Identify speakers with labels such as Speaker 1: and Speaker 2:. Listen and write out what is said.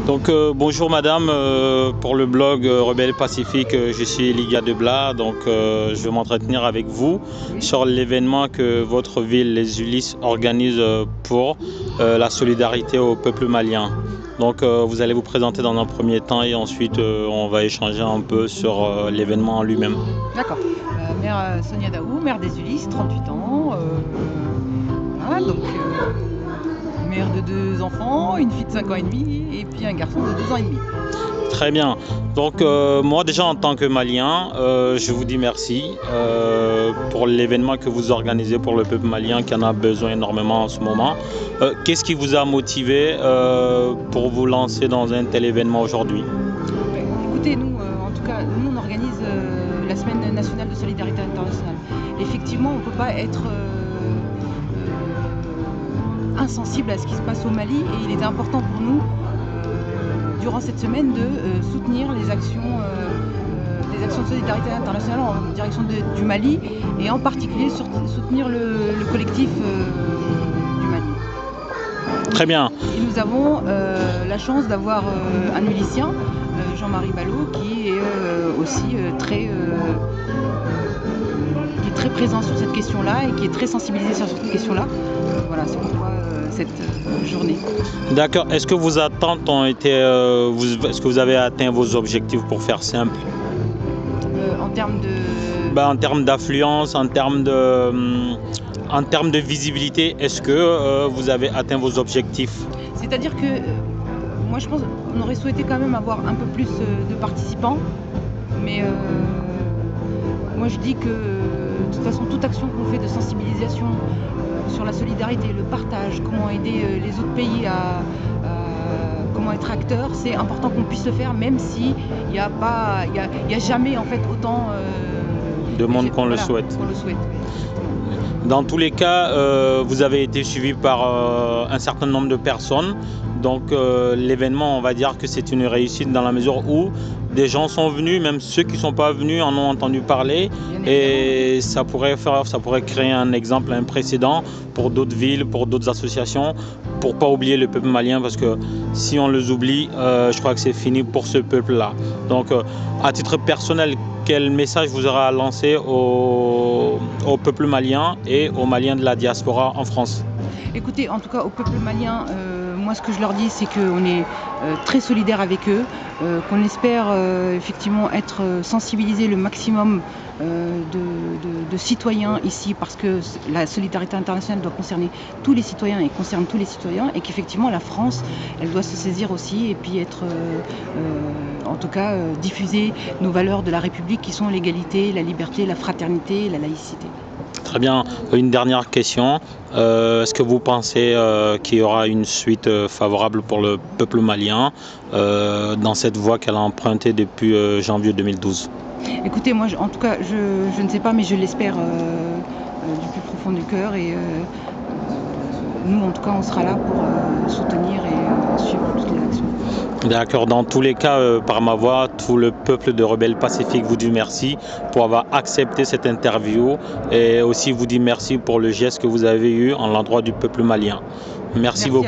Speaker 1: Donc bonjour madame, pour le blog Rebelle Pacifique, je suis Liga Debla, donc je vais m'entretenir avec vous sur l'événement que votre ville, les Ulysses, organise pour la solidarité au peuple malien. Donc vous allez vous présenter dans un premier temps et ensuite on va échanger un peu sur l'événement en lui-même.
Speaker 2: D'accord. Mère Sonia Daou, mère des Ulysses, 38 ans. Voilà, donc mère de 2 enfants, une fille de 5 ans et demi et puis un garçon de 2 ans et demi.
Speaker 1: Très bien. Donc moi déjà en tant que Malien, je vous dis merci pour l'événement que vous organisez pour le peuple malien qui en a besoin énormément en ce moment. Qu'est-ce qui vous a motivé pour vous lancer dans un tel événement aujourd'hui?
Speaker 2: Écoutez, nous, en tout cas, nous on organise la semaine nationale de solidarité internationale. Effectivement, on ne peut pas être insensible à ce qui se passe au Mali et il était important pour nous durant cette semaine de soutenir les actions de solidarité internationale en direction du Mali et en particulier soutenir le collectif du Mali.
Speaker 1: Très bien.
Speaker 2: Et nous avons la chance d'avoir un milicien, Jean-Marie Ballot, qui est aussi très présent sur cette question-là et qui est très sensibilisé sur cette question-là. Voilà, c'est pourquoi cette journée.
Speaker 1: D'accord. Est-ce que vos attentes ont été... est-ce que vous avez atteint vos objectifs pour faire simple?
Speaker 2: En termes de...
Speaker 1: En termes d'affluence, en termes de visibilité, est-ce que vous avez atteint vos objectifs?
Speaker 2: C'est-à-dire que moi je pense qu'on aurait souhaité quand même avoir un peu plus de participants, mais moi je dis que de toute façon toute action qu'on fait de sensibilisation sur la solidarité, le partage, comment aider les autres pays à comment être acteur, c'est important qu'on puisse le faire même si il n'y a jamais en fait autant
Speaker 1: de monde qu'on le souhaite. Dans tous les cas, vous avez été suivi par un certain nombre de personnes. Donc l'événement, on va dire que c'est une réussite dans la mesure où des gens sont venus, même ceux qui ne sont pas venus en ont entendu parler. Et ça pourrait créer un exemple, un précédent pour d'autres villes, pour d'autres associations, pour ne pas oublier le peuple malien, parce que si on les oublie, je crois que c'est fini pour ce peuple-là. Donc à titre personnel, quel message vous aurez à lancer au peuple malien et aux Maliens de la diaspora en France?
Speaker 2: Écoutez, en tout cas au peuple malien, moi ce que je leur dis c'est qu'on est très solidaire avec eux, qu'on espère effectivement être sensibilisé le maximum de citoyens ici parce que la solidarité internationale doit concerner tous les citoyens et concerne tous les citoyens et qu'effectivement la France elle doit se saisir aussi et puis être en tout cas diffuser nos valeurs de la République qui sont l'égalité, la liberté, la fraternité et la laïcité.
Speaker 1: Très bien. Une dernière question. Est-ce que vous pensez qu'il y aura une suite favorable pour le peuple malien dans cette voie qu'elle a empruntée depuis janvier 2012?
Speaker 2: Écoutez, moi en tout cas je ne sais pas mais je l'espère du plus profond du cœur et nous en tout cas on sera là pour soutenir et suivre toutes les actions.
Speaker 1: D'accord, dans tous les cas, par ma voix, tout le peuple de Rebelle Pacifique vous dit merci pour avoir accepté cette interview et aussi vous dit merci pour le geste que vous avez eu en l'endroit du peuple malien. Merci beaucoup.